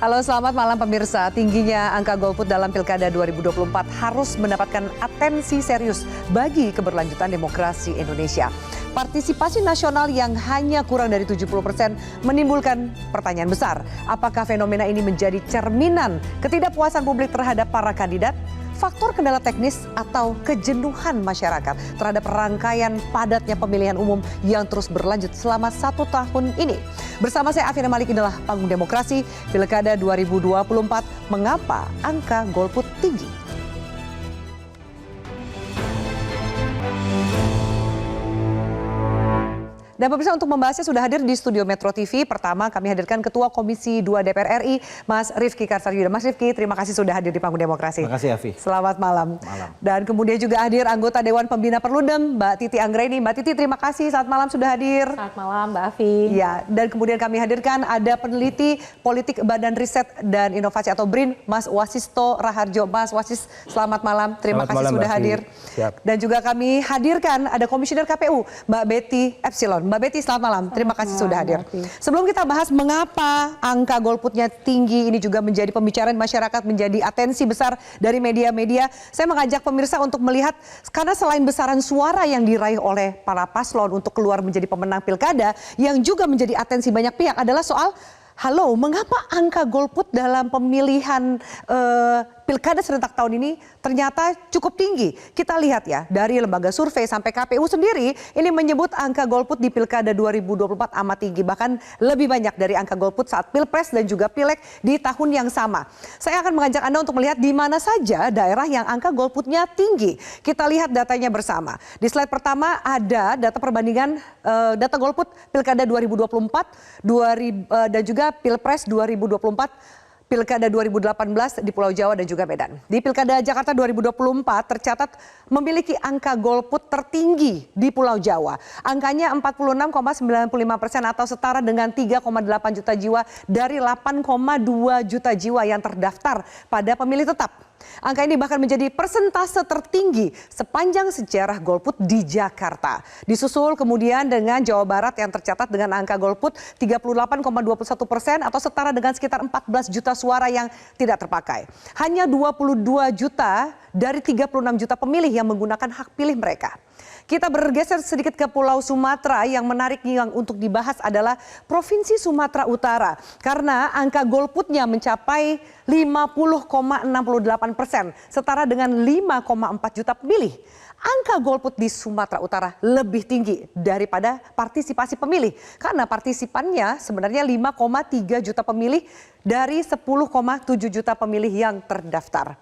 Halo, selamat malam pemirsa. Tingginya angka golput dalam Pilkada 2024 harus mendapatkan atensi serius bagi keberlanjutan demokrasi Indonesia. Partisipasi nasional yang hanya kurang dari 70% menimbulkan pertanyaan besar. Apakah fenomena ini menjadi cerminan ketidakpuasan publik terhadap para kandidat? Faktor kendala teknis atau kejenuhan masyarakat terhadap rangkaian padatnya pemilihan umum yang terus berlanjut selama 1 tahun ini. Bersama saya Afina Malik, inilah Panggung Demokrasi Pilkada 2024. Mengapa angka golput tinggi? Dan pemirsa, untuk membahasnya sudah hadir di studio Metro TV. Pertama kami hadirkan Ketua Komisi 2 DPR RI, Mas Rifki Karsayuda. Mas Rifki, terima kasih sudah hadir di Panggung Demokrasi. Terima kasih, Afi. Selamat malam. Dan kemudian juga hadir anggota Dewan Pembina Perludem, Mbak Titi Anggraini. Mbak Titi, terima kasih. Selamat malam sudah hadir. Selamat malam, Mbak Afi. Ya, dan kemudian kami hadirkan ada peneliti politik Badan Riset dan Inovasi atau BRIN, Mas Wasisto Raharjo. Mas Wasis, selamat malam. Terima kasih sudah hadir. Siap. Dan juga kami hadirkan ada Komisioner KPU, Mbak Betty Epsilon. Mbak Betty, selamat malam. Terima kasih sudah hadir. Sebelum kita bahas mengapa angka golputnya tinggi, ini juga menjadi pembicaraan masyarakat, menjadi atensi besar dari media-media. Saya mengajak pemirsa untuk melihat, karena selain besaran suara yang diraih oleh para paslon untuk keluar menjadi pemenang pilkada, yang juga menjadi atensi banyak pihak adalah soal, halo, mengapa angka golput dalam pemilihan pilkada serentak tahun ini ternyata cukup tinggi. Kita lihat ya, dari lembaga survei sampai KPU sendiri, ini menyebut angka golput di pilkada 2024 amat tinggi. Bahkan lebih banyak dari angka golput saat pilpres dan juga pileg di tahun yang sama. Saya akan mengajak Anda untuk melihat di mana saja daerah yang angka golputnya tinggi. Kita lihat datanya bersama. Di slide pertama ada data perbandingan data golput pilkada 2024 dan juga pilpres 2024. Pilkada 2018 di Pulau Jawa dan juga Medan. Di Pilkada Jakarta 2024 tercatat memiliki angka golput tertinggi di Pulau Jawa. Angkanya 46,95% atau setara dengan 3,8 juta jiwa dari 8,2 juta jiwa yang terdaftar pada pemilih tetap. Angka ini bahkan menjadi persentase tertinggi sepanjang sejarah golput di Jakarta. Disusul kemudian dengan Jawa Barat yang tercatat dengan angka golput 38,21% atau setara dengan sekitar 14 juta suara yang tidak terpakai. Hanya 22 juta dari 36 juta pemilih yang menggunakan hak pilih mereka. Kita bergeser sedikit ke Pulau Sumatera. Yang menarik yang untuk dibahas adalah Provinsi Sumatera Utara. Karena angka golputnya mencapai 50,68%. Setara dengan 5,4 juta pemilih. Angka golput di Sumatera Utara lebih tinggi daripada partisipasi pemilih. Karena partisipannya sebenarnya 5,3 juta pemilih dari 10,7 juta pemilih yang terdaftar.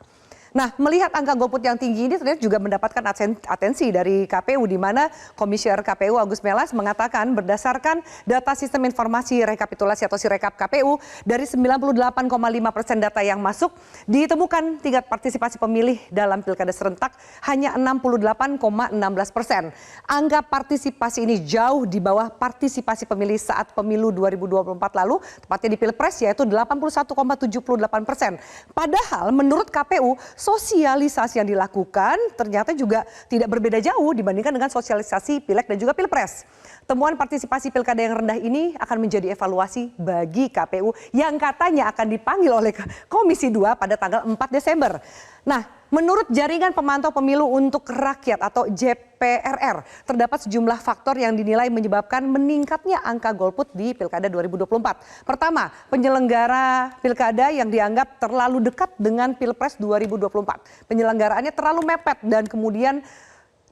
Nah, melihat angka golput yang tinggi ini ternyata juga mendapatkan atensi dari KPU, di mana Komisioner KPU Agus Melas mengatakan berdasarkan data sistem informasi rekapitulasi atau Sirekap KPU, dari 98,5% data yang masuk ditemukan tingkat partisipasi pemilih dalam pilkada serentak hanya 68,16%. Angka partisipasi ini jauh di bawah partisipasi pemilih saat pemilu 2024 lalu, tepatnya di Pilpres, yaitu 81,78%. Padahal menurut KPU, sosialisasi yang dilakukan ternyata juga tidak berbeda jauh dibandingkan dengan sosialisasi pileg dan juga pilpres. Temuan partisipasi pilkada yang rendah ini akan menjadi evaluasi bagi KPU yang katanya akan dipanggil oleh Komisi 2 pada tanggal 4 Desember. Nah, menurut Jaringan Pemantau Pemilu untuk Rakyat atau JPRR, terdapat sejumlah faktor yang dinilai menyebabkan meningkatnya angka golput di Pilkada 2024. Pertama, penyelenggara pilkada yang dianggap terlalu dekat dengan Pilpres 2024. Penyelenggaraannya terlalu mepet dan kemudian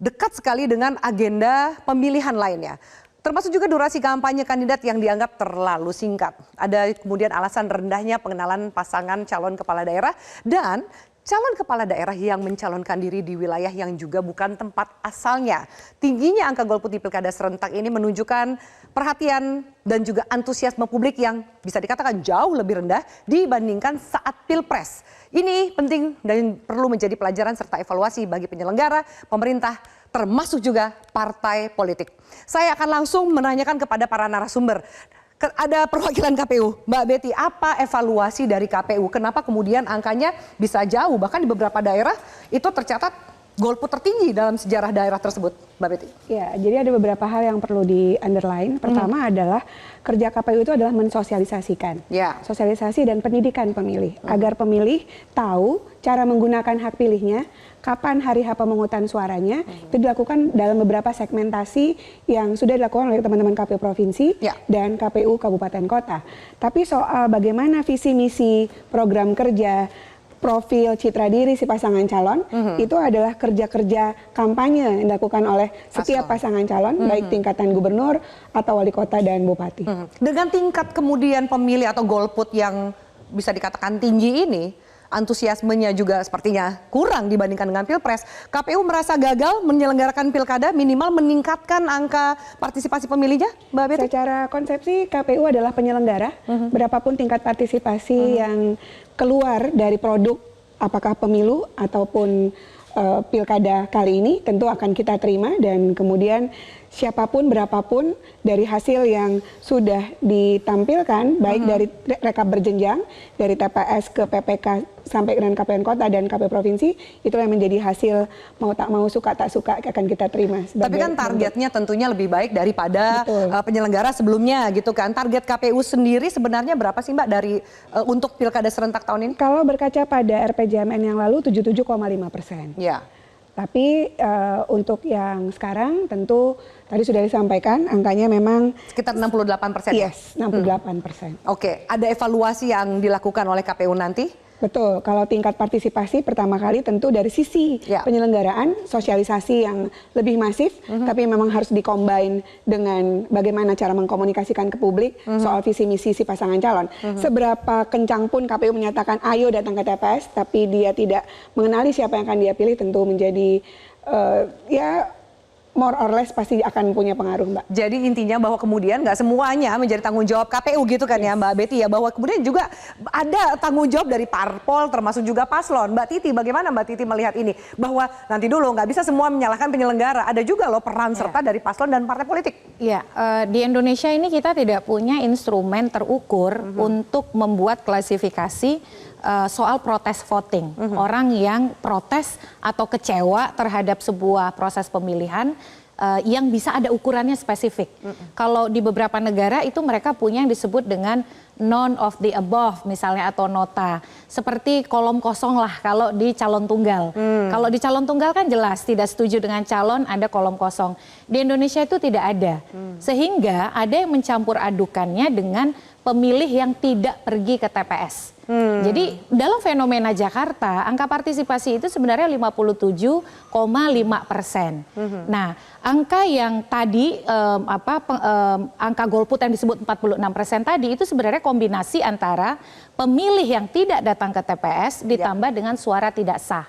dekat sekali dengan agenda pemilihan lainnya. Termasuk juga durasi kampanye kandidat yang dianggap terlalu singkat. Ada kemudian alasan rendahnya pengenalan pasangan calon kepala daerah dan calon kepala daerah yang mencalonkan diri di wilayah yang juga bukan tempat asalnya. Tingginya angka golput di pilkada serentak ini menunjukkan perhatian dan juga antusiasme publik yang bisa dikatakan jauh lebih rendah dibandingkan saat pilpres. Ini penting dan perlu menjadi pelajaran serta evaluasi bagi penyelenggara, pemerintah, termasuk juga partai politik. Saya akan langsung menanyakan kepada para narasumber. Ada perwakilan KPU, Mbak Betty, apa evaluasi dari KPU? Kenapa kemudian angkanya bisa jauh, bahkan di beberapa daerah itu tercatat golput tertinggi dalam sejarah daerah tersebut, Mbak Betty. Ya, jadi ada beberapa hal yang perlu di-underline. Pertama adalah kerja KPU itu adalah mensosialisasikan. Sosialisasi dan pendidikan pemilih. Agar pemilih tahu cara menggunakan hak pilihnya, kapan hari H pemungutan suaranya, itu dilakukan dalam beberapa segmentasi yang sudah dilakukan oleh teman-teman KPU Provinsi dan KPU Kabupaten Kota. Tapi soal bagaimana visi misi program kerja, profil citra diri si pasangan calon, itu adalah kerja-kerja kampanye yang dilakukan oleh setiap pasangan calon, baik tingkatan gubernur atau wali kota dan bupati. Dengan tingkat kemudian pemilih atau golput yang bisa dikatakan tinggi ini, antusiasmenya juga sepertinya kurang dibandingkan dengan Pilpres. KPU merasa gagal menyelenggarakan pilkada, minimal meningkatkan angka partisipasi pemilihnya, Mbak Betty? Secara konsepsi KPU adalah penyelenggara, berapapun tingkat partisipasi yang keluar dari produk apakah pemilu ataupun pilkada kali ini tentu akan kita terima, dan kemudian siapapun berapapun dari hasil yang sudah ditampilkan baik dari rekap berjenjang dari TPS ke PPK sampai dengan KPN Kota dan KPU Provinsi, itu yang menjadi hasil mau tak mau, suka tak suka akan kita terima. Tapi kan targetnya tentunya lebih baik daripada penyelenggara sebelumnya gitu kan. Target KPU sendiri sebenarnya berapa sih Mbak dari untuk pilkada serentak tahun ini? Kalau berkaca pada RPJMN yang lalu 77,5%. Ya. Tapi untuk yang sekarang tentu tadi sudah disampaikan angkanya memang sekitar 68%. Yes, 68%. Oke, ada evaluasi yang dilakukan oleh KPU nanti? Betul, kalau tingkat partisipasi pertama kali tentu dari sisi penyelenggaraan, sosialisasi yang lebih masif, tapi memang harus dikombin dengan bagaimana cara mengkomunikasikan ke publik soal visi misi si pasangan calon. Seberapa kencang pun KPU menyatakan ayo datang ke TPS, tapi dia tidak mengenali siapa yang akan dia pilih, tentu menjadi more or less pasti akan punya pengaruh, Mbak. Jadi intinya bahwa kemudian nggak semuanya menjadi tanggung jawab KPU gitu kan ya Mbak Betty ya, bahwa kemudian juga ada tanggung jawab dari parpol termasuk juga paslon. Mbak Titi, bagaimana Mbak Titi melihat ini? Bahwa nanti dulu nggak bisa semua menyalahkan penyelenggara, ada juga loh peran serta dari paslon dan partai politik. Iya, di Indonesia ini kita tidak punya instrumen terukur untuk membuat klasifikasi soal protes voting. Orang yang protes atau kecewa terhadap sebuah proses pemilihan yang bisa ada ukurannya spesifik. Kalau di beberapa negara itu mereka punya yang disebut dengan none of the above misalnya atau nota. Seperti kolom kosong lah kalau di calon tunggal. Kalau di calon tunggal kan jelas tidak setuju dengan calon, ada kolom kosong. Di Indonesia itu tidak ada. Sehingga ada yang mencampur adukannya dengan pemilih yang tidak pergi ke TPS. Jadi dalam fenomena Jakarta, angka partisipasi itu sebenarnya 57,5%. Nah, angka yang tadi angka golput yang disebut 46% tadi itu sebenarnya kombinasi antara pemilih yang tidak datang ke TPS ditambah dengan suara tidak sah.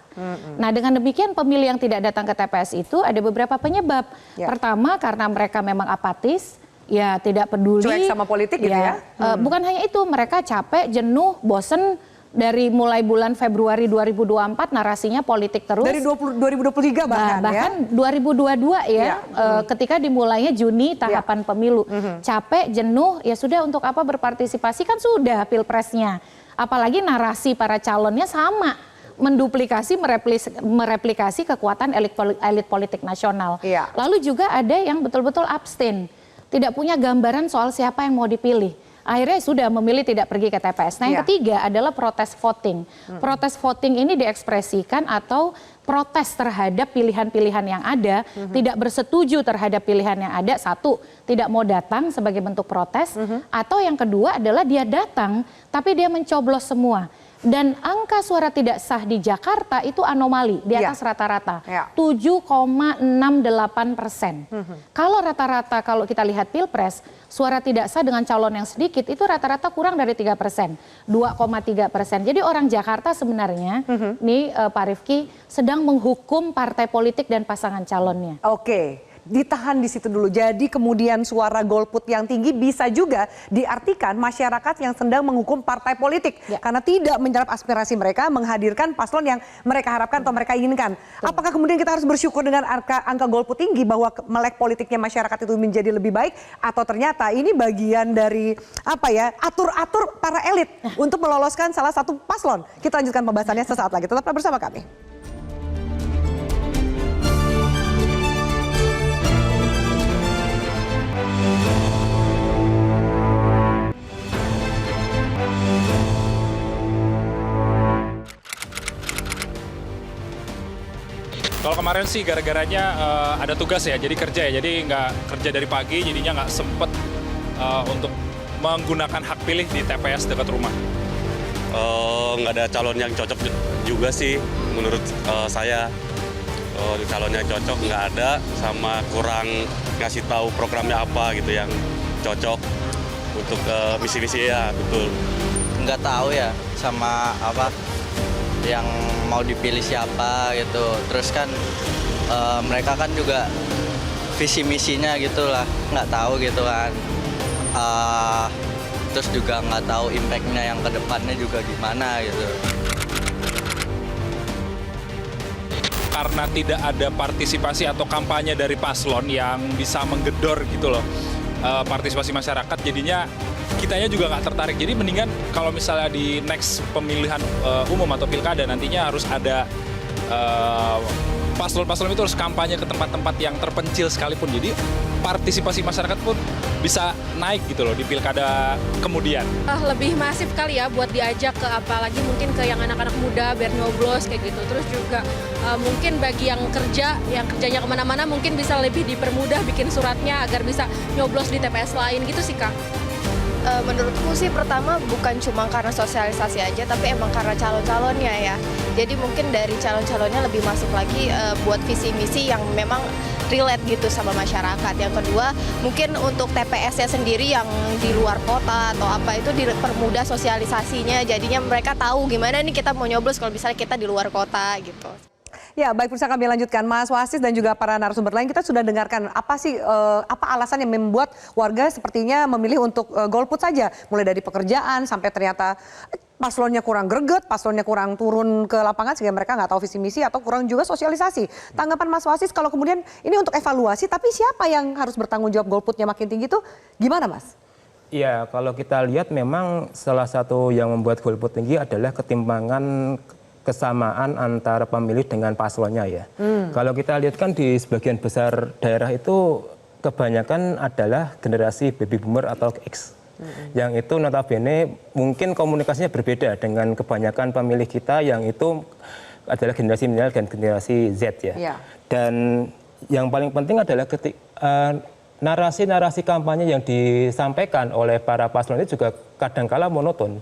Nah, dengan demikian pemilih yang tidak datang ke TPS itu ada beberapa penyebab. Pertama, karena mereka memang apatis. Ya tidak peduli. Cuek sama politik gitu ya. Bukan hanya itu, mereka capek, jenuh, bosen dari mulai bulan Februari 2024 narasinya politik terus. Dari 2023 bahkan bahkan 2022 ya, ketika dimulainya Juni tahapan pemilu. Capek, jenuh, ya sudah untuk apa berpartisipasi, kan sudah pilpresnya. Apalagi narasi para calonnya sama. Menduplikasi, mereplikasi kekuatan elit politik nasional. Lalu juga ada yang betul-betul abstain. Tidak punya gambaran soal siapa yang mau dipilih. Akhirnya sudah memilih tidak pergi ke TPS. Nah yang ketiga adalah protes voting. Protes voting ini diekspresikan atau protes terhadap pilihan-pilihan yang ada, tidak bersetuju terhadap pilihan yang ada, satu, tidak mau datang sebagai bentuk protes, atau yang kedua adalah dia datang tapi dia mencoblos semua. Dan angka suara tidak sah di Jakarta itu anomali, di atas rata-rata, 7,68%. Kalau rata-rata, kalau kita lihat Pilpres, suara tidak sah dengan calon yang sedikit itu rata-rata kurang dari 3%, 2,3%. Jadi orang Jakarta sebenarnya, nih Pak Rifki, sedang menghukum partai politik dan pasangan calonnya. Oke. Ditahan di situ dulu. Jadi kemudian suara golput yang tinggi bisa juga diartikan masyarakat yang sedang menghukum partai politik karena tidak menyerap aspirasi mereka, menghadirkan paslon yang mereka harapkan atau mereka inginkan. Apakah kemudian kita harus bersyukur dengan angka golput tinggi bahwa melek politiknya masyarakat itu menjadi lebih baik, atau ternyata ini bagian dari atur-atur para elit untuk meloloskan salah satu paslon? Kita lanjutkan pembahasannya sesaat lagi. Tetaplah bersama kami. Kalau kemarin sih gara-garanya ada tugas ya, jadi kerja ya, jadi nggak kerja dari pagi, jadinya nggak sempet untuk menggunakan hak pilih di TPS dekat rumah. Nggak ada calon yang cocok juga sih menurut saya. Calon yang cocok nggak ada, sama kurang ngasih tahu programnya apa gitu yang cocok untuk misi-misi ya, betul. Nggak tahu ya sama apa yang mau dipilih siapa gitu. Terus kan mereka kan juga visi misinya gitulah nggak tahu gitu kan. Terus juga nggak tahu impactnya yang kedepannya juga gimana gitu. Karena tidak ada partisipasi atau kampanye dari paslon yang bisa menggedor gitu loh partisipasi masyarakat, jadinya kitanya juga nggak tertarik. Jadi mendingan kalau misalnya di next pemilihan umum atau pilkada nantinya harus ada paslon-paslon itu harus kampanye ke tempat-tempat yang terpencil sekalipun. Jadi partisipasi masyarakat pun bisa naik gitu loh di pilkada kemudian. Lebih masif kali ya buat diajak ke apalagi mungkin ke yang anak-anak muda biar nyoblos kayak gitu. Terus juga mungkin bagi yang kerjanya kemana-mana mungkin bisa lebih dipermudah bikin suratnya agar bisa nyoblos di TPS lain gitu sih Kak. Menurutku sih pertama bukan cuma karena sosialisasi aja, tapi emang karena calon-calonnya ya. Jadi mungkin dari calon-calonnya lebih masuk lagi buat visi misi yang memang relate gitu sama masyarakat. Yang kedua mungkin untuk TPS-nya sendiri yang di luar kota atau apa itu dipermudah sosialisasinya. Jadinya mereka tahu gimana nih kita mau nyoblos kalau misalnya kita di luar kota gitu. Ya, baik, pemirsa, kami lanjutkan. Mas Wasis dan juga para narasumber lain, kita sudah dengarkan apa sih apa alasan yang membuat warga sepertinya memilih untuk golput saja, mulai dari pekerjaan sampai ternyata paslonnya kurang greget, paslonnya kurang turun ke lapangan sehingga mereka nggak tahu visi misi atau kurang juga sosialisasi. Tanggapan Mas Wasis kalau kemudian ini untuk evaluasi, tapi siapa yang harus bertanggung jawab golputnya makin tinggi itu gimana, Mas? Ya, kalau kita lihat memang salah satu yang membuat golput tinggi adalah ketimpangan kesamaan antara pemilih dengan paslonnya ya. Kalau kita lihat kan di sebagian besar daerah itu kebanyakan adalah generasi baby boomer atau X. Yang itu notabene mungkin komunikasinya berbeda dengan kebanyakan pemilih kita yang itu adalah generasi milenial dan generasi Z ya. Dan yang paling penting adalah narasi-narasi kampanye yang disampaikan oleh para paslon itu juga kadangkala monoton.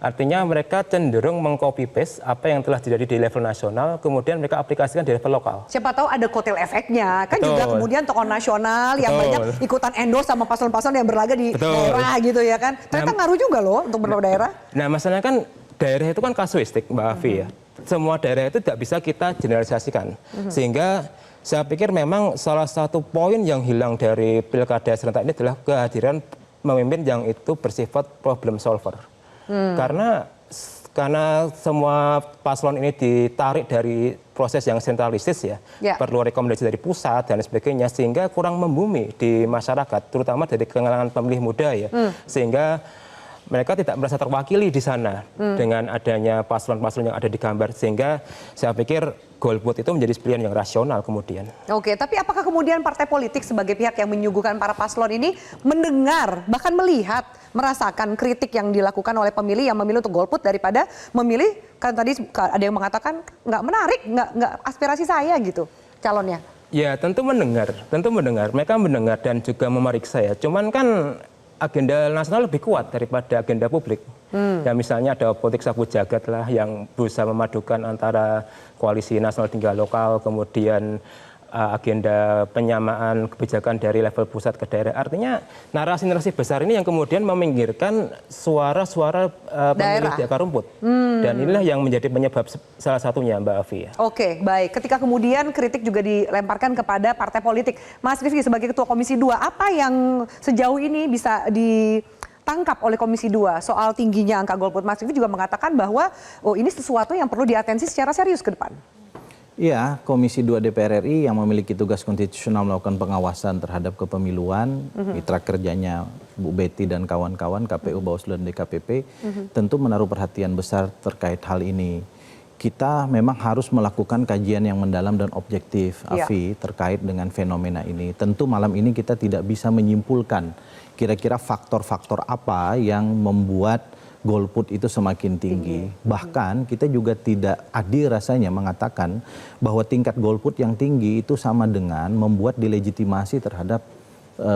Artinya mereka cenderung meng-copy paste apa yang telah terjadi di level nasional, kemudian mereka aplikasikan di level lokal. Siapa tahu ada kotel efeknya, kan juga kemudian tokoh nasional yang banyak ikutan endorse sama paslon-paslon yang berlaga di daerah gitu ya kan. Ternyata ngaruh juga loh untuk beberapa daerah. Nah masalahnya kan daerah itu kan kasuistik Mbak Afi ya. Semua daerah itu tidak bisa kita generalisasikan. Sehingga saya pikir memang salah satu poin yang hilang dari pilkada serentak ini adalah kehadiran pemimpin yang itu bersifat problem solver. Karena semua paslon ini ditarik dari proses yang sentralistis ya, perlu rekomendasi dari pusat dan sebagainya, sehingga kurang membumi di masyarakat, terutama dari kalangan pemilih muda ya, sehingga mereka tidak merasa terwakili di sana dengan adanya paslon-paslon yang ada di gambar, sehingga saya pikir golput itu menjadi pilihan yang rasional kemudian. Oke, tapi apakah kemudian partai politik sebagai pihak yang menyuguhkan para paslon ini mendengar, bahkan melihat, merasakan kritik yang dilakukan oleh pemilih yang memilih untuk golput daripada memilih, kan tadi ada yang mengatakan nggak menarik, nggak aspirasi saya gitu calonnya? Ya tentu mendengar, mereka mendengar dan juga memeriksa ya, cuman kan agenda nasional lebih kuat daripada agenda publik. Ya misalnya ada politik sapu jagat lah yang berusaha memadukan antara koalisi nasional tinggal lokal, kemudian agenda penyamaan kebijakan dari level pusat ke daerah. Artinya narasi-narasi besar ini yang kemudian meminggirkan suara-suara pemilih di akar rumput. Dan inilah yang menjadi penyebab salah satunya Mbak Afi. Oke, baik. Ketika kemudian kritik juga dilemparkan kepada partai politik. Mas Rifki sebagai Ketua Komisi 2, apa yang sejauh ini bisa ditangkap oleh Komisi 2 soal tingginya angka golput? Mas Rifki juga mengatakan bahwa ini sesuatu yang perlu diatensi secara serius ke depan. Iya, Komisi 2 DPR RI yang memiliki tugas konstitusional melakukan pengawasan terhadap kepemiluan, mitra kerjanya Bu Betty dan kawan-kawan, KPU, Bawaslu, dan DKPP, tentu menaruh perhatian besar terkait hal ini. Kita memang harus melakukan kajian yang mendalam dan objektif, Afi, terkait dengan fenomena ini. Tentu malam ini kita tidak bisa menyimpulkan kira-kira faktor-faktor apa yang membuat golput itu semakin tinggi. Bahkan kita juga tidak adil rasanya mengatakan bahwa tingkat golput yang tinggi itu sama dengan membuat delegitimasi terhadap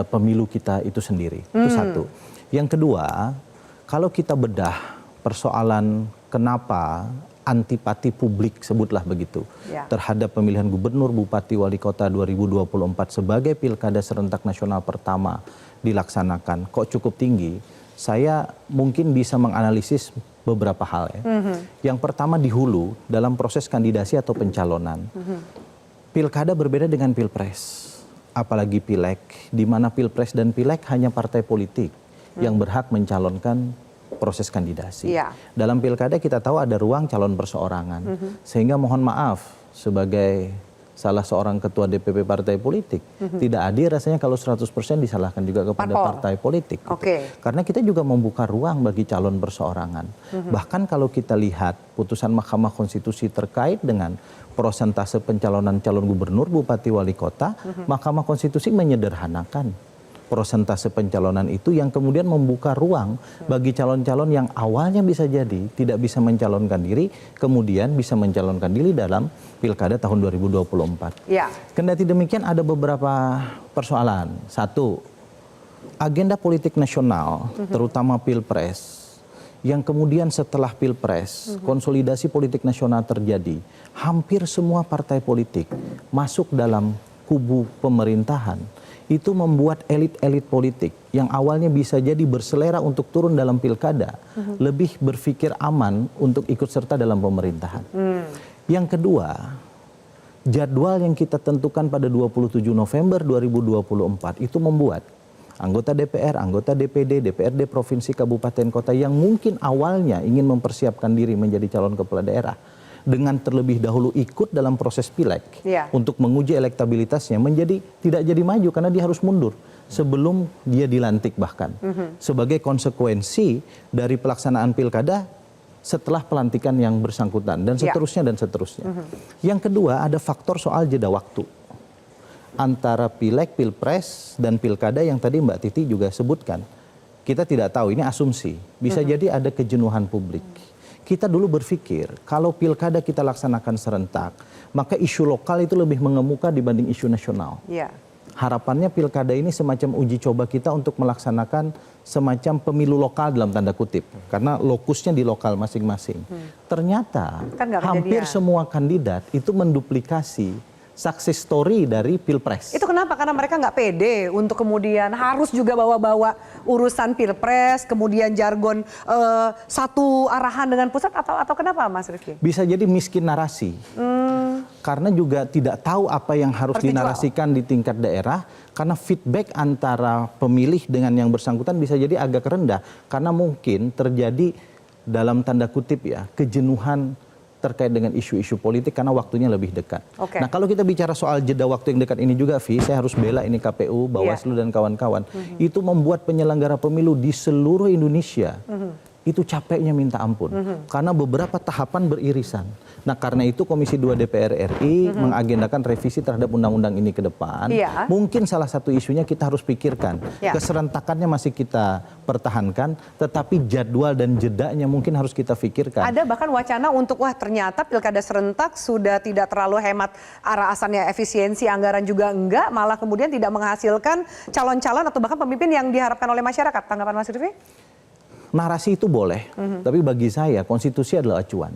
pemilu kita itu sendiri. Itu satu. Yang kedua, kalau kita bedah persoalan kenapa antipati publik, sebutlah begitu, terhadap pemilihan gubernur, bupati, wali kota 2024 sebagai pilkada serentak nasional pertama dilaksanakan, kok cukup tinggi? Saya mungkin bisa menganalisis beberapa hal ya. Yang pertama di hulu, dalam proses kandidasi atau pencalonan. Pilkada berbeda dengan pilpres, apalagi pileg, di mana pilpres dan pileg hanya partai politik yang berhak mencalonkan proses kandidasi. Dalam pilkada kita tahu ada ruang calon perseorangan. Sehingga mohon maaf sebagai salah seorang ketua DPP partai politik, tidak adil rasanya kalau 100% disalahkan juga kepada partai politik. Karena kita juga membuka ruang bagi calon perseorangan. Bahkan kalau kita lihat putusan Mahkamah Konstitusi terkait dengan prosentase pencalonan calon gubernur, bupati, wali kota, Mahkamah Konstitusi menyederhanakan prosentase pencalonan itu yang kemudian membuka ruang bagi calon-calon yang awalnya bisa jadi tidak bisa mencalonkan diri, kemudian bisa mencalonkan diri dalam pilkada tahun 2024. Kendati demikian ada beberapa persoalan. Satu, agenda politik nasional, terutama pilpres, yang kemudian setelah pilpres, konsolidasi politik nasional terjadi, hampir semua partai politik masuk dalam kubu pemerintahan. Itu membuat elit-elit politik yang awalnya bisa jadi berselera untuk turun dalam pilkada, lebih berpikir aman untuk ikut serta dalam pemerintahan. Yang kedua, jadwal yang kita tentukan pada 27 November 2024 itu membuat anggota DPR, anggota DPD, DPRD provinsi, kabupaten, kota yang mungkin awalnya ingin mempersiapkan diri menjadi calon kepala daerah, dengan terlebih dahulu ikut dalam proses pileg untuk menguji elektabilitasnya, menjadi tidak jadi maju karena dia harus mundur sebelum dia dilantik bahkan sebagai konsekuensi dari pelaksanaan pilkada setelah pelantikan yang bersangkutan dan seterusnya dan seterusnya. Yang kedua ada faktor soal jeda waktu antara pileg, pilpres dan pilkada yang tadi Mbak Titi juga sebutkan. Kita tidak tahu, ini asumsi, bisa jadi ada kejenuhan publik. Kita dulu berpikir kalau pilkada kita laksanakan serentak, maka isu lokal itu lebih mengemuka dibanding isu nasional. Harapannya pilkada ini semacam uji coba kita untuk melaksanakan semacam pemilu lokal dalam tanda kutip. Karena lokusnya di lokal masing-masing. Ternyata hampir semua kandidat itu menduplikasi success story dari pilpres. Itu kenapa? Karena mereka nggak pede untuk kemudian harus juga bawa-bawa urusan pilpres, kemudian jargon satu arahan dengan pusat, atau kenapa Mas Rifki? Bisa jadi miskin narasi. Karena juga tidak tahu apa yang harus dinarasikan di tingkat daerah, karena feedback antara pemilih dengan yang bersangkutan bisa jadi agak rendah. Karena mungkin terjadi dalam tanda kutip ya, kejenuhan terkait dengan isu-isu politik karena waktunya lebih dekat. Nah kalau kita bicara soal jeda waktu yang dekat ini juga, Vi, saya harus bela ini KPU, Bawaslu dan kawan-kawan. Itu membuat penyelenggara pemilu di seluruh Indonesia itu capeknya minta ampun. Karena beberapa tahapan beririsan. Nah karena itu Komisi 2 DPR RI mengagendakan revisi terhadap undang-undang ini ke depan. Mungkin salah satu isunya kita harus pikirkan. Keserentakannya masih kita pertahankan, tetapi jadwal dan jedanya mungkin harus kita pikirkan. Ada bahkan wacana untuk ternyata pilkada serentak sudah tidak terlalu hemat arah asalnya, efisiensi anggaran juga enggak, malah kemudian tidak menghasilkan calon-calon atau bahkan pemimpin yang diharapkan oleh masyarakat. Tanggapan Mas Rifki? Narasi itu boleh, tapi bagi saya konstitusi adalah acuan.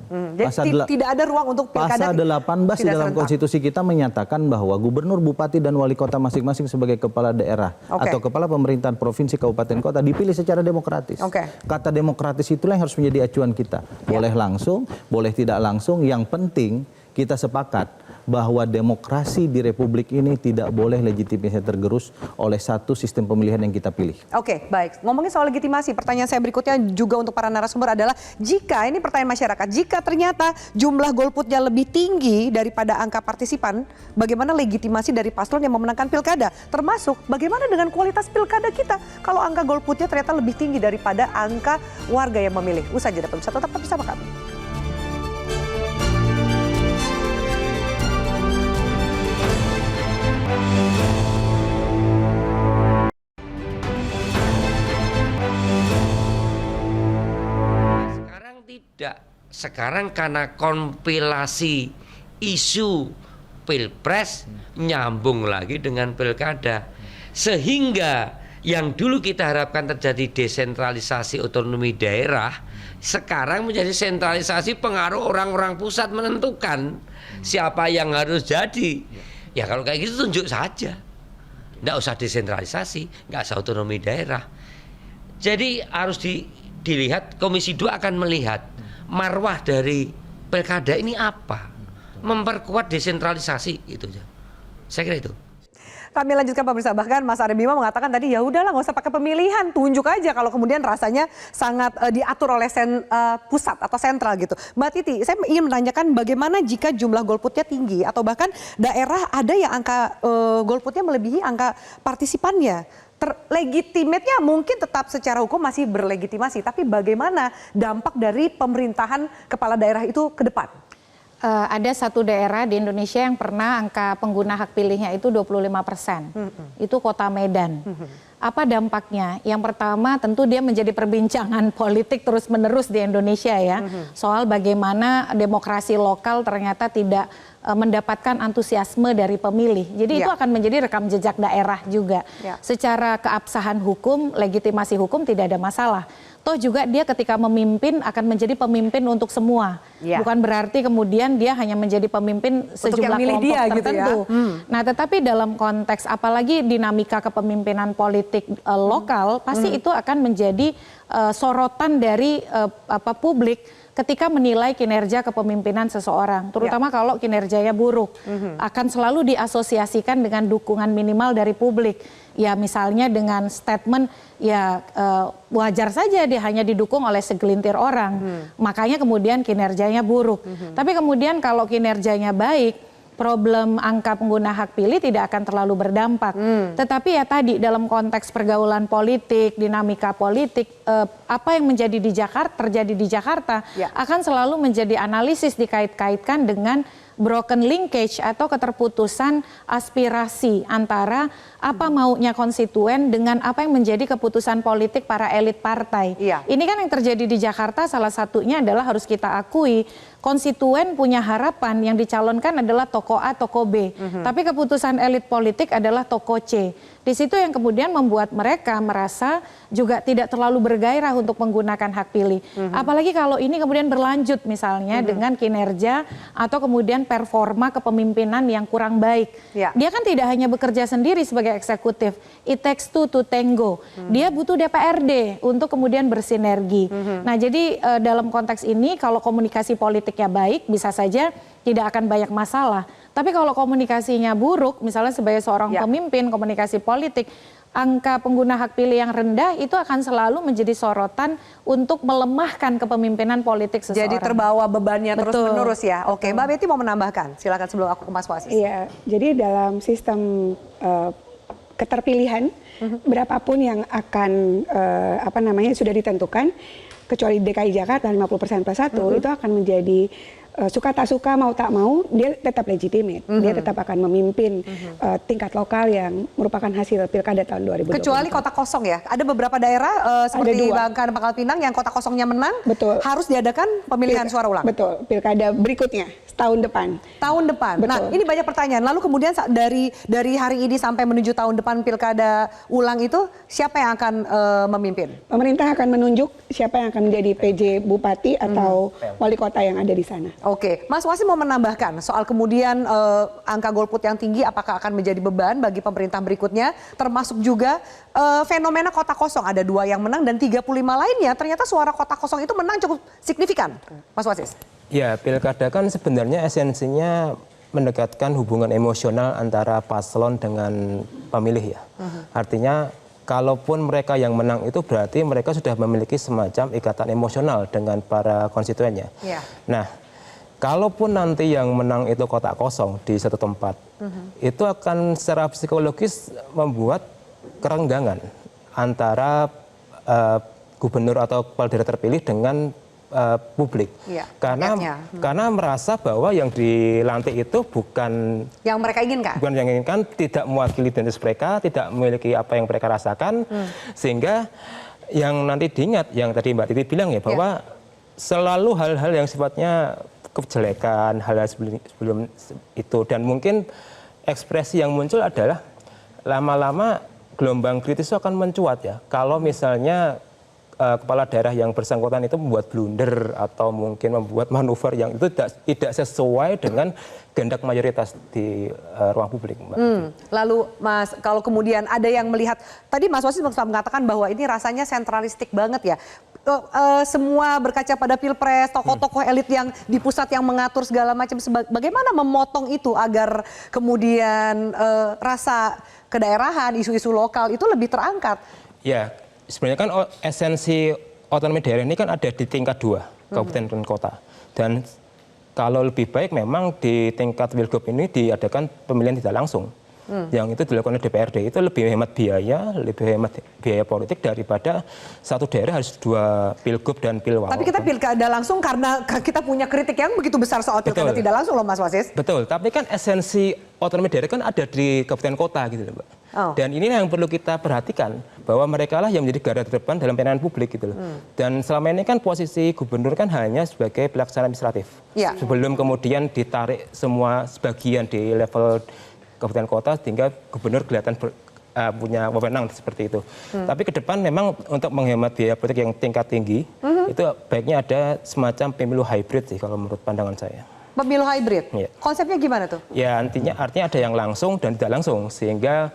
Tidak ada ruang untuk pilkada. Pasal 18 di dalam konstitusi kita menyatakan bahwa gubernur, bupati, dan wali kota masing-masing sebagai kepala daerah atau kepala pemerintahan provinsi, kabupaten, kota dipilih secara demokratis. Kata demokratis itulah yang harus menjadi acuan kita. Boleh langsung, boleh tidak langsung, yang penting kita sepakat bahwa demokrasi di Republik ini tidak boleh legitimasinya tergerus oleh satu sistem pemilihan yang kita pilih. Oke, baik. Ngomongin soal legitimasi, pertanyaan saya berikutnya juga untuk para narasumber adalah, jika, ini pertanyaan masyarakat, jika ternyata jumlah golputnya lebih tinggi daripada angka partisipan, bagaimana legitimasi dari paslon yang memenangkan pilkada? Termasuk bagaimana dengan kualitas pilkada kita kalau angka golputnya ternyata lebih tinggi daripada angka warga yang memilih? Usai jeda pemirsa, tetap bersama kami. sekarang karena kompilasi isu pilpres nyambung lagi dengan pilkada, sehingga yang dulu kita harapkan terjadi desentralisasi otonomi daerah sekarang menjadi sentralisasi pengaruh orang-orang pusat menentukan siapa yang harus jadi. Ya kalau kayak gitu tunjuk saja, nggak usah desentralisasi, nggak usah otonomi daerah. Jadi harus dilihat, Komisi 2 akan melihat marwah dari pilkada ini apa, memperkuat desentralisasi itu aja. Saya kira itu. Kami lanjutkan pemirsa, bahkan Mas Arya Bima mengatakan tadi ya udahlah nggak usah pakai pemilihan, tunjuk aja kalau kemudian rasanya sangat diatur oleh pusat atau sentral gitu. Mbak Titi, saya ingin menanyakan bagaimana jika jumlah golputnya tinggi atau bahkan daerah ada yang angka golputnya melebihi angka partisipannya. Legitimatenya mungkin tetap secara hukum masih berlegitimasi, tapi bagaimana dampak dari pemerintahan kepala daerah itu ke depan? Ada satu daerah di Indonesia yang pernah angka pengguna hak pilihnya itu 25%. Itu Kota Medan. Apa dampaknya? Yang pertama tentu dia menjadi perbincangan politik terus-menerus di Indonesia ya. Soal bagaimana demokrasi lokal ternyata tidak mendapatkan antusiasme dari pemilih. Jadi itu akan menjadi rekam jejak daerah juga. Secara keabsahan hukum, legitimasi hukum tidak ada masalah. Toh juga dia ketika memimpin akan menjadi pemimpin untuk semua. Bukan berarti kemudian dia hanya menjadi pemimpin sejumlah kelompok dia, tertentu. Gitu ya? Nah tetapi dalam konteks apalagi dinamika kepemimpinan politik lokal, pasti itu akan menjadi sorotan dari publik ketika menilai kinerja kepemimpinan seseorang, terutama kalau kinerjanya buruk, akan selalu diasosiasikan dengan dukungan minimal dari publik. Ya misalnya dengan statement ya wajar saja dia hanya didukung oleh segelintir orang, makanya kemudian kinerjanya buruk. Tapi kemudian kalau kinerjanya baik, problem angka pengguna hak pilih tidak akan terlalu berdampak. Tetapi ya tadi dalam konteks pergaulan politik, dinamika politik, apa yang menjadi terjadi di Jakarta akan selalu menjadi analisis dikait-kaitkan dengan broken linkage atau keterputusan aspirasi antara apa maunya konstituen dengan apa yang menjadi keputusan politik para elit partai. Ini kan yang terjadi di Jakarta salah satunya adalah harus kita akui konstituen punya harapan yang dicalonkan adalah tokoh A, tokoh B. Tapi keputusan elit politik adalah tokoh C. Di situ yang kemudian membuat mereka merasa juga tidak terlalu bergairah untuk menggunakan hak pilih. Apalagi kalau ini kemudian berlanjut misalnya dengan kinerja atau kemudian performa kepemimpinan yang kurang baik. Dia kan tidak hanya bekerja sendiri sebagai eksekutif. It takes two to tango. Dia butuh DPRD untuk kemudian bersinergi. Nah jadi dalam konteks ini kalau komunikasi politiknya baik bisa saja tidak akan banyak masalah. Tapi kalau komunikasinya buruk, misalnya sebagai seorang pemimpin komunikasi politik, angka pengguna hak pilih yang rendah itu akan selalu menjadi sorotan untuk melemahkan kepemimpinan politik seseorang. Jadi terbawa bebannya terus-menerus ya. Oke, Mbak Betty mau menambahkan, silakan sebelum aku ke Mas Wasis. Iya, jadi dalam sistem keterpilihan, berapapun yang akan sudah ditentukan, kecuali DKI Jakarta 50% plus 1, itu akan menjadi suka tak suka, mau tak mau, dia tetap legitimate. Dia tetap akan memimpin tingkat lokal yang merupakan hasil pilkada tahun 2020. Kecuali kota kosong ya. Ada beberapa daerah seperti Bangka dan Pangkal Pinang yang kota kosongnya menang, harus diadakan pemilihan suara ulang. Betul, pilkada berikutnya, tahun depan. Tahun depan. Betul. Nah ini banyak pertanyaan. Lalu kemudian dari hari ini sampai menuju tahun depan pilkada ulang itu, siapa yang akan memimpin? Pemerintah akan menunjuk siapa yang akan menjadi PJ Bupati atau wali kota yang ada di sana. Oke, Mas Wasis mau menambahkan soal kemudian angka golput yang tinggi apakah akan menjadi beban bagi pemerintah berikutnya, termasuk juga fenomena kota kosong, ada 2 yang menang dan 35 lainnya ternyata suara kota kosong itu menang cukup signifikan, Mas Wasis. Ya, pilkada kan sebenarnya esensinya mendekatkan hubungan emosional antara paslon dengan pemilih ya. Artinya kalaupun mereka yang menang itu berarti mereka sudah memiliki semacam ikatan emosional dengan para konstituennya. Nah, kalaupun nanti yang menang itu kotak kosong di satu tempat, itu akan secara psikologis membuat kerenggangan antara gubernur atau kepala daerah terpilih dengan publik. Karena merasa bahwa yang dilantik itu bukan yang mereka inginkan. Bukan yang inginkan, tidak mewakili identitas mereka, tidak memiliki apa yang mereka rasakan, sehingga yang nanti diingat, yang tadi Mbak Titi bilang ya, bahwa selalu hal-hal yang sifatnya kejelekan, hal-hal sebelum itu. Dan mungkin ekspresi yang muncul adalah lama-lama gelombang kritis itu akan mencuat ya. Kalau misalnya kepala daerah yang bersangkutan itu membuat blunder atau mungkin membuat manuver yang itu tidak sesuai dengan kehendak mayoritas di ruang publik, Mbak. Lalu Mas, kalau kemudian ada yang melihat, tadi Mas Wasis mengatakan bahwa ini rasanya sentralistik banget ya. Semua berkaca pada Pilpres, tokoh-tokoh elit yang di pusat yang mengatur segala macam. Bagaimana memotong itu agar kemudian rasa kedaerahan, isu-isu lokal itu lebih terangkat? Ya, sebenarnya kan esensi otonomi daerah ini kan ada di tingkat 2, kabupaten dan kota. Dan kalau lebih baik memang di tingkat Wilgub ini diadakan pemilihan tidak langsung. Yang itu dilakukan oleh DPRD, itu lebih hemat biaya politik daripada satu daerah harus 2 pilgub dan pilwal. Tapi kita pilkada langsung karena kita punya kritik yang begitu besar soal pilkada tidak langsung loh Mas Wasis. Betul, tapi kan esensi otonomi daerah kan ada di kabupaten kota gitu loh Mbak. Dan ini yang perlu kita perhatikan, bahwa mereka lah yang menjadi garda terdepan dalam pelayanan publik gitu loh. Dan selama ini kan posisi gubernur kan hanya sebagai pelaksana administratif. Sebelum kemudian ditarik semua sebagian di level kabupaten kota sehingga gubernur kelihatan punya wewenang seperti itu. Tapi ke depan memang untuk menghemat biaya politik yang tingkat tinggi, itu baiknya ada semacam pemilu hybrid sih kalau menurut pandangan saya. Pemilu hybrid? Ya. Konsepnya gimana tuh? Ya artinya ada yang langsung dan tidak langsung, sehingga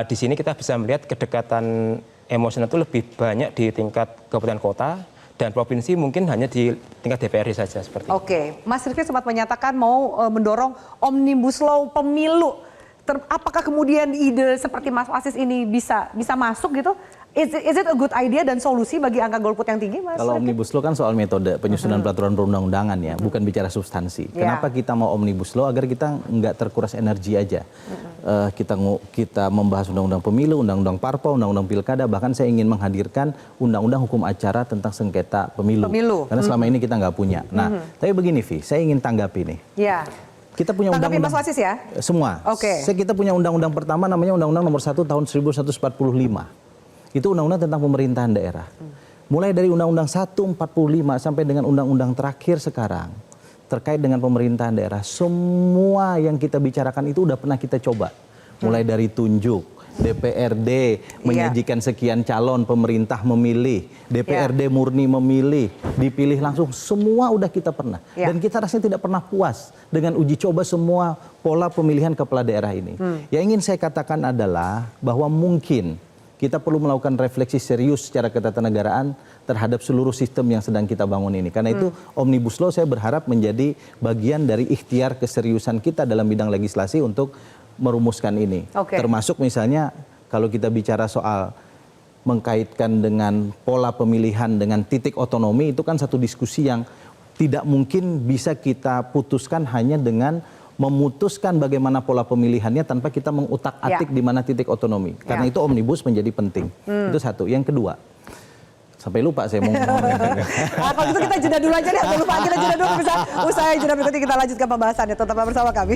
di sini kita bisa melihat kedekatan emosional itu lebih banyak di tingkat kabupaten kota, dan provinsi mungkin hanya di tingkat DPRD saja seperti itu. Oke, Mas Rifki sempat menyatakan mau mendorong Omnibus Law pemilu. Apakah kemudian ide seperti Mas Wasis ini bisa masuk gitu? Is it a good idea dan solusi bagi angka golput yang tinggi, Mas? Kalau Omnibus Law kan soal metode penyusunan peraturan perundang-undangan ya, bukan bicara substansi. Kenapa kita mau Omnibus Law? Agar kita nggak terkuras energi aja. Kita membahas undang-undang pemilu, undang-undang parpol, undang-undang pilkada, bahkan saya ingin menghadirkan undang-undang hukum acara tentang sengketa pemilu. Karena selama ini kita nggak punya. Nah, tapi begini Vi, saya ingin tanggapi nih. Ya. Kita punya undang-undang Mas Wasis ya? Semua. Oke. Kita punya undang-undang pertama namanya Undang-Undang Nomor 1 Tahun 1945. Itu undang-undang tentang pemerintahan daerah. Mulai dari Undang-Undang 145 sampai dengan undang-undang terakhir sekarang terkait dengan pemerintahan daerah, semua yang kita bicarakan itu udah pernah kita coba. Mulai dari tunjuk, DPRD menyajikan sekian calon, pemerintah memilih, DPRD murni memilih, dipilih langsung, semua udah kita pernah. Dan kita rasanya tidak pernah puas dengan uji coba semua pola pemilihan kepala daerah ini. Yang ingin saya katakan adalah bahwa mungkin kita perlu melakukan refleksi serius secara ketatanegaraan terhadap seluruh sistem yang sedang kita bangun ini. Karena itu Omnibus Law saya berharap menjadi bagian dari ikhtiar keseriusan kita dalam bidang legislasi untuk merumuskan ini. Termasuk misalnya kalau kita bicara soal mengkaitkan dengan pola pemilihan dengan titik otonomi, itu kan satu diskusi yang tidak mungkin bisa kita putuskan hanya dengan memutuskan bagaimana pola pemilihannya tanpa kita mengutak-atik di mana titik otonomi. Karena itu Omnibus menjadi penting. Itu satu. Yang kedua, sampai lupa saya mau ngomong. Kalau gitu kita jeda dulu aja deh. Sampai lupa kita jeda dulu. Bisa usai jeda berikutnya kita lanjutkan pembahasannya. Tetaplah bersama kami.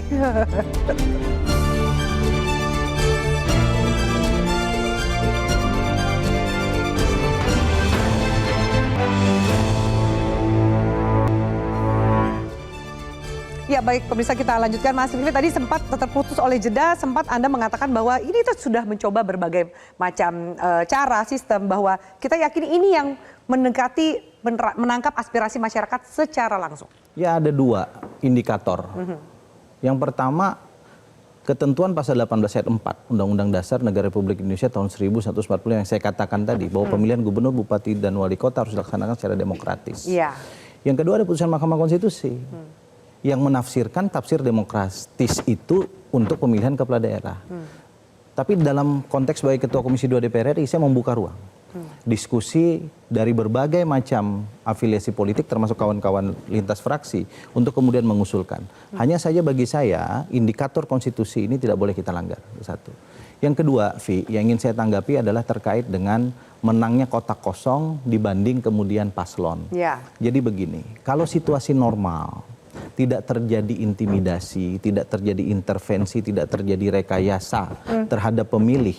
Ya baik pemirsa, kita lanjutkan. Mas Rifki tadi sempat terputus oleh jeda, sempat Anda mengatakan bahwa ini tuh sudah mencoba berbagai macam cara, sistem, bahwa kita yakin ini yang mendekati menangkap aspirasi masyarakat secara langsung. Ya ada 2 indikator. Yang pertama, ketentuan pasal 18 ayat 4 Undang-Undang Dasar Negara Republik Indonesia tahun 1145 yang saya katakan tadi, bahwa pemilihan gubernur, bupati, dan wali kota harus dilaksanakan secara demokratis. Yang kedua ada putusan Mahkamah Konstitusi yang menafsirkan tafsir demokratis itu untuk pemilihan kepala daerah. Tapi dalam konteks sebagai Ketua Komisi 2 DPR RI, saya membuka ruang diskusi dari berbagai macam afiliasi politik termasuk kawan-kawan lintas fraksi untuk kemudian mengusulkan. Hanya saja bagi saya indikator konstitusi ini tidak boleh kita langgar. Satu. Yang kedua, Vi, yang ingin saya tanggapi adalah terkait dengan menangnya kotak kosong dibanding kemudian paslon. Jadi begini, kalau situasi normal, tidak terjadi intimidasi, tidak terjadi intervensi, tidak terjadi rekayasa terhadap pemilih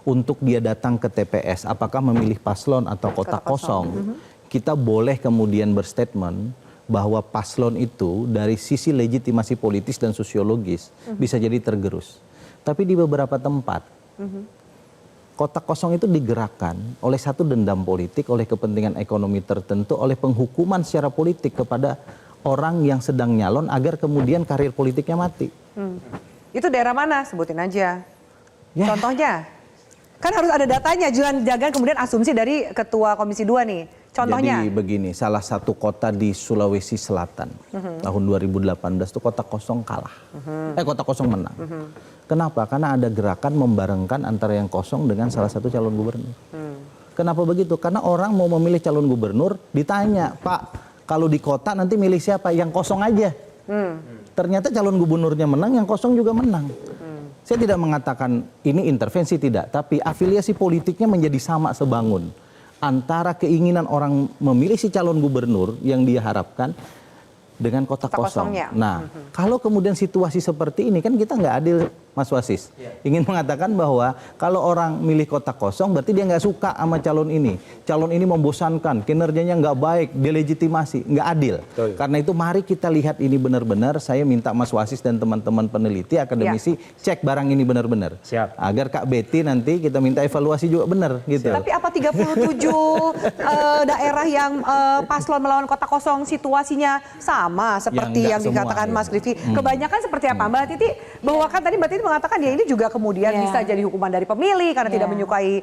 untuk dia datang ke TPS, apakah memilih paslon atau kotak kosong. kita boleh kemudian berstatement bahwa paslon itu dari sisi legitimasi politis dan sosiologis bisa jadi tergerus. Tapi di beberapa tempat, kotak kosong itu digerakkan oleh satu dendam politik, oleh kepentingan ekonomi tertentu, oleh penghukuman secara politik kepada orang yang sedang nyalon agar kemudian karir politiknya mati. Itu daerah mana? Sebutin aja. Ya. Contohnya? Kan harus ada datanya, jangan kemudian asumsi dari Ketua Komisi 2 nih. Contohnya? Jadi begini, salah satu kota di Sulawesi Selatan tahun 2018 itu kotak kosong kalah. Kotak kosong menang. Kenapa? Karena ada gerakan membarengkan antara yang kosong dengan salah satu calon gubernur. Kenapa begitu? Karena orang mau memilih calon gubernur ditanya, Pak, kalau di kota nanti milih siapa? Yang kosong aja. Ternyata calon gubernurnya menang, yang kosong juga menang. Saya tidak mengatakan ini intervensi, tidak. Tapi afiliasi politiknya menjadi sama sebangun. Antara keinginan orang memilih si calon gubernur yang dia harapkan dengan kotak kosong. Nah, kalau kemudian situasi seperti ini kan kita nggak adil, Mas Wasis. Ingin mengatakan bahwa kalau orang milih kotak kosong berarti dia nggak suka sama calon ini. Calon ini membosankan, kinerjanya nggak baik, delegitimasi, nggak adil. Karena itu mari kita lihat ini benar-benar. Saya minta Mas Wasis dan teman-teman peneliti, akademisi cek barang ini benar-benar. Agar Kak Betty nanti kita minta evaluasi juga benar gitu. Tapi apa 37 daerah yang paslon melawan kotak kosong situasinya sama seperti yang dikatakan Mas Rifki? Kebanyakan seperti apa? Mbak Titi, bahwa kan tadi Mbak Titi mengatakan ya ini juga kemudian bisa jadi hukuman dari pemilih karena tidak menyukai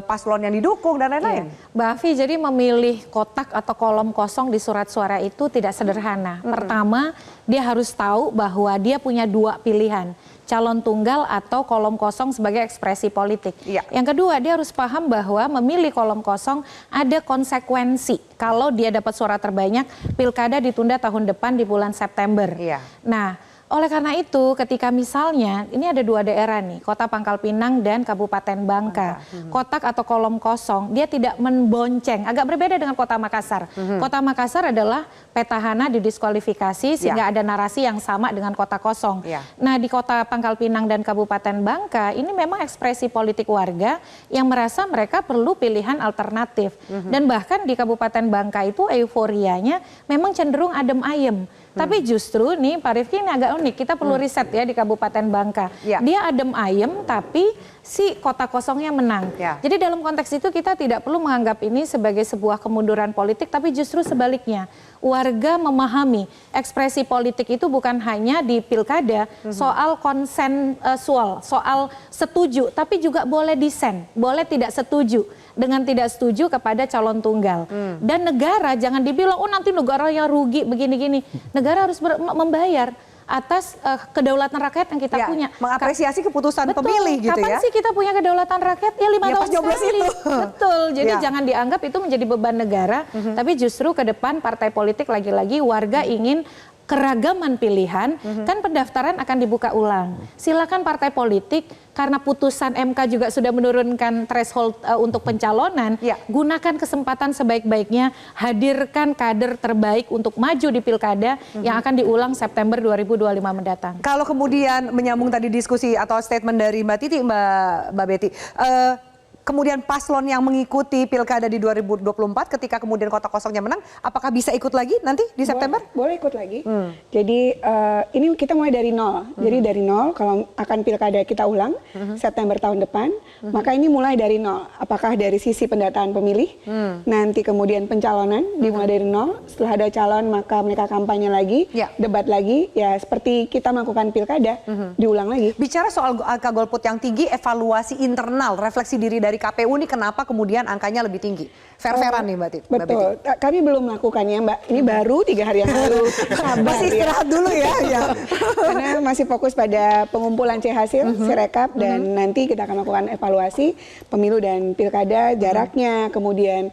paslon yang didukung dan lain-lain. Mbak Afi, jadi memilih kotak atau kolom kosong di surat suara itu tidak sederhana. Pertama, dia harus tahu bahwa dia punya dua pilihan, calon tunggal atau kolom kosong sebagai ekspresi politik. Yang kedua, dia harus paham bahwa memilih kolom kosong ada konsekuensi. Kalau dia dapat suara terbanyak, pilkada ditunda tahun depan di bulan September. Nah, oleh karena itu ketika misalnya ini ada dua daerah nih, Kota Pangkal Pinang dan Kabupaten Bangka. Kotak atau kolom kosong dia tidak membonceng, agak berbeda dengan Kota Makassar. Kota Makassar adalah petahana didiskualifikasi sehingga ada narasi yang sama dengan kotak kosong. Nah, di Kota Pangkal Pinang dan Kabupaten Bangka ini memang ekspresi politik warga yang merasa mereka perlu pilihan alternatif. Dan bahkan di Kabupaten Bangka itu euforianya memang cenderung adem ayem. Tapi justru nih Pak Rifki ini agak unik, kita perlu riset ya di Kabupaten Bangka. Dia adem ayem tapi si kotak kosongnya menang. Jadi dalam konteks itu kita tidak perlu menganggap ini sebagai sebuah kemunduran politik, tapi justru sebaliknya. Warga memahami ekspresi politik itu bukan hanya di pilkada, soal konsensual, soal setuju, tapi juga boleh disen, boleh tidak setuju. Dengan tidak setuju kepada calon tunggal. Dan negara jangan dibilang, oh nanti negara yang rugi begini-gini. Negara harus membayar atas kedaulatan rakyat yang kita punya. Mengapresiasi keputusan pemilih gitu ya. Kapan sih kita punya kedaulatan rakyat? Ya 5 tahun sekali. Betul, jadi jangan dianggap itu menjadi beban negara. Tapi justru ke depan partai politik lagi-lagi warga ingin keragaman pilihan, kan pendaftaran akan dibuka ulang. Silakan partai politik, karena putusan MK juga sudah menurunkan threshold untuk pencalonan, gunakan kesempatan sebaik-baiknya, hadirkan kader terbaik untuk maju di pilkada yang akan diulang September 2025 mendatang. Kalau kemudian menyambung tadi diskusi atau statement dari Mbak Titi, Mbak Betty, kemudian paslon yang mengikuti pilkada di 2024 ketika kemudian kotak kosongnya menang, apakah bisa ikut lagi nanti di September? Boleh ikut lagi. Jadi ini kita mulai dari nol. Jadi dari nol, kalau akan pilkada kita ulang September tahun depan, maka ini mulai dari nol. Apakah dari sisi pendataan pemilih, nanti kemudian pencalonan dimulai dari nol. Setelah ada calon maka mereka kampanye lagi, debat lagi, ya seperti kita melakukan pilkada, diulang lagi. Bicara soal angka golput yang tinggi, evaluasi internal, refleksi diri dari KPU ini kenapa kemudian angkanya lebih tinggi? Fair-fairan nih Mbak Titi. Betul, kami belum melakukannya Mbak, ini baru 3 hari yang lalu. Masih istirahat dulu ya. Karena masih fokus pada pengumpulan C hasil, Sirekap, dan nanti kita akan melakukan evaluasi pemilu dan pilkada, jaraknya, kemudian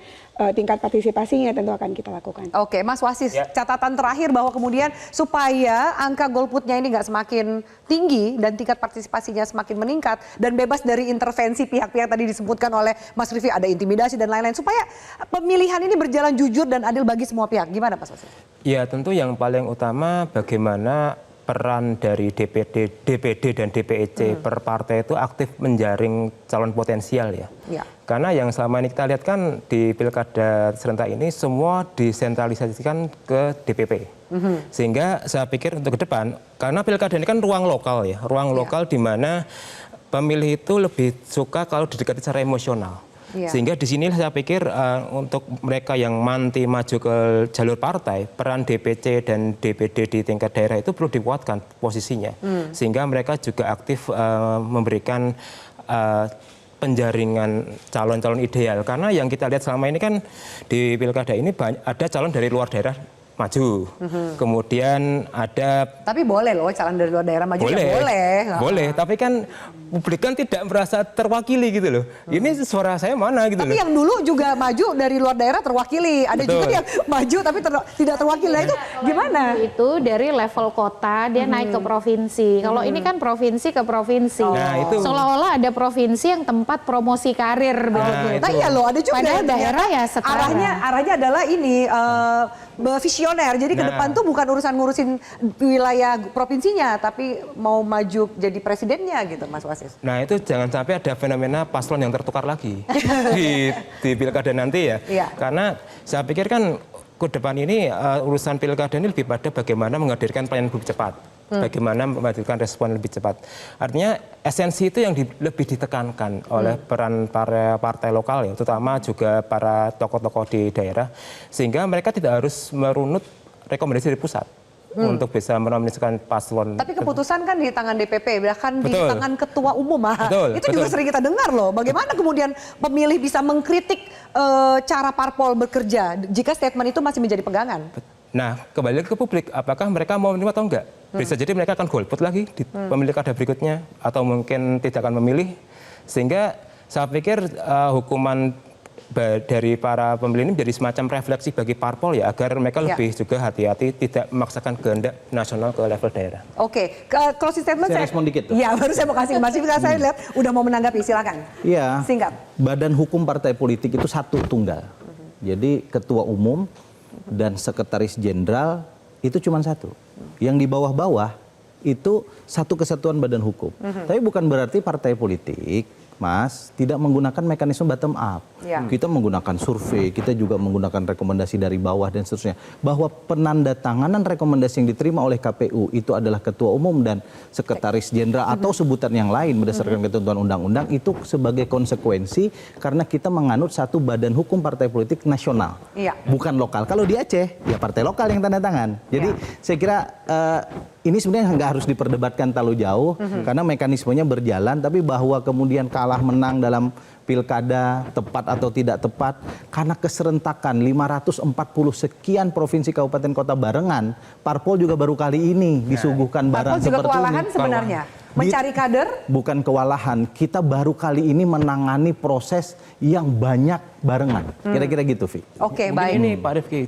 tingkat partisipasinya tentu akan kita lakukan. Oke, Mas Wasis, catatan terakhir bahwa kemudian supaya angka golputnya ini nggak semakin tinggi dan tingkat partisipasinya semakin meningkat dan bebas dari intervensi pihak-pihak tadi disebutkan oleh Mas Rifki, ada intimidasi dan lain-lain, supaya pemilihan ini berjalan jujur dan adil bagi semua pihak. Gimana Mas Wasis? Ya tentu yang paling utama bagaimana peran dari DPD dan DPEC per partai itu aktif menjaring calon potensial ya. Karena yang selama ini kita lihat kan di pilkada serentak ini semua disentralisasikan ke DPP. Sehingga saya pikir untuk ke depan, karena pilkada ini kan ruang lokal ya, ruang lokal di mana pemilih itu lebih suka kalau didekati secara emosional. Sehingga di sini saya pikir untuk mereka yang nanti maju ke jalur partai, peran DPC dan DPD di tingkat daerah itu perlu dikuatkan posisinya. Sehingga mereka juga aktif memberikan penjaringan calon-calon ideal. Karena yang kita lihat selama ini kan di pilkada ini ada calon dari luar daerah maju. Kemudian ada... Tapi boleh loh calon dari luar daerah maju, boleh, ya boleh. Boleh, tapi kan publik kan tidak merasa terwakili gitu loh. Ini suara saya mana gitu tapi loh. yang dulu juga maju dari luar daerah terwakili. Ada juga yang maju tapi tidak terwakili. Nah, itu gimana? Itu dari level kota dia naik ke provinsi. Kalau ini kan provinsi ke provinsi. Nah, itu. Seolah-olah ada provinsi yang tempat promosi karir begitu. Nah, iya loh, ada juga. Padahal daerah ya sekarang. Arahnya adalah ini visioner. Jadi ke depan tuh bukan urusan ngurusin wilayah provinsinya, tapi mau maju jadi presidennya gitu, Mas Wasis. Nah itu jangan sampai ada fenomena paslon yang tertukar lagi di pilkada nanti ya. Karena saya pikir kan ke depan ini urusan pilkada ini lebih pada bagaimana menghadirkan pelayanan publik cepat. Bagaimana menghadirkan respon lebih cepat. Artinya esensi itu yang lebih ditekankan oleh peran para partai lokal ya, terutama juga para tokoh-tokoh di daerah, sehingga mereka tidak harus merunut rekomendasi dari pusat untuk bisa menominasikan paslon. Tapi keputusan kan di tangan DPP, bahkan di tangan ketua umum. Itu juga sering kita dengar loh. Bagaimana kemudian pemilih bisa mengkritik cara parpol bekerja jika statement itu masih menjadi pegangan? Nah, kembali ke publik, apakah mereka mau menerima atau enggak? Bisa jadi mereka akan golput lagi di pemilih kada berikutnya, atau mungkin tidak akan memilih. Sehingga saya pikir hukuman dari para pemilih ini menjadi semacam refleksi bagi parpol ya, agar mereka lebih juga hati-hati, tidak memaksakan kehendak nasional ke level daerah. Oke, closing statement saya respon dikit. Iya, baru saya mau kasih Mas Ifka, saya lihat udah mau menanggapi, silakan. Iya. Singkat. Badan hukum partai politik itu satu tunggal. Jadi ketua umum dan sekretaris jenderal itu cuma satu. Yang di bawah-bawah itu satu kesatuan badan hukum. Tapi bukan berarti partai politik, Mas, tidak menggunakan mekanisme bottom up. Kita menggunakan survei, kita juga menggunakan rekomendasi dari bawah dan seterusnya. Bahwa penandatanganan rekomendasi yang diterima oleh KPU itu adalah ketua umum dan sekretaris jenderal atau sebutan yang lain berdasarkan ketentuan undang-undang itu sebagai konsekuensi karena kita menganut satu badan hukum partai politik nasional, bukan lokal. Kalau di Aceh, ya partai lokal yang tanda tangan. Jadi saya kira ini sebenarnya nggak harus diperdebatkan terlalu jauh karena mekanismenya berjalan, tapi bahwa kemudian kalah menang dalam pilkada tepat atau tidak tepat karena keserentakan 540 sekian provinsi kabupaten kota barengan, parpol juga baru kali ini disuguhkan barang seperti ini. Parpol juga kewalahan sebenarnya. Mencari kader? Bukan kewalahan, kita baru kali ini menangani proses yang banyak barengan. Kira-kira gitu, Vi. Oke, baik. Ini Pak Rifki,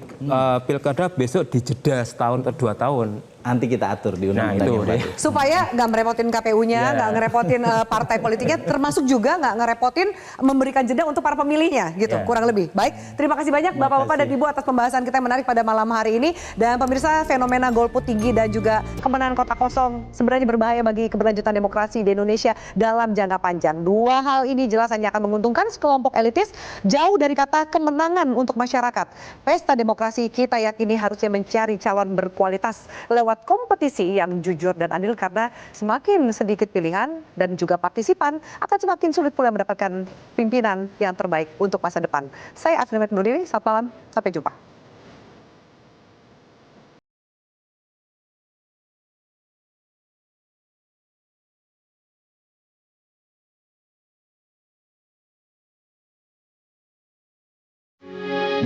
pilkada besok dijeda setahun atau 2 tahun. Nanti kita atur di undang-undang yang baru. Supaya nggak merepotin KPU-nya, nggak ngerepotin partai politiknya, termasuk juga nggak ngerepotin memberikan jeda untuk para pemilihnya, gitu, kurang lebih. Baik, terima kasih banyak Bapak-Bapak dan Ibu atas pembahasan kita yang menarik pada malam hari ini. Dan pemirsa, fenomena golput tinggi dan juga kemenangan kota kosong sebenarnya berbahaya bagi keberlanjutan demokrasi di Indonesia dalam jangka panjang. Dua hal ini jelas hanya akan menguntungkan sekelompok elitis, jauh dari kata kemenangan untuk masyarakat. Pesta demokrasi kita yakini harusnya mencari calon berkualitas lewat kompetisi yang jujur dan adil, karena semakin sedikit pilihan dan juga partisipan akan semakin sulit pula mendapatkan pimpinan yang terbaik untuk masa depan. Saya Afri Nurdiri, selamat malam, sampai jumpa.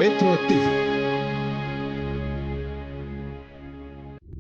Metro TV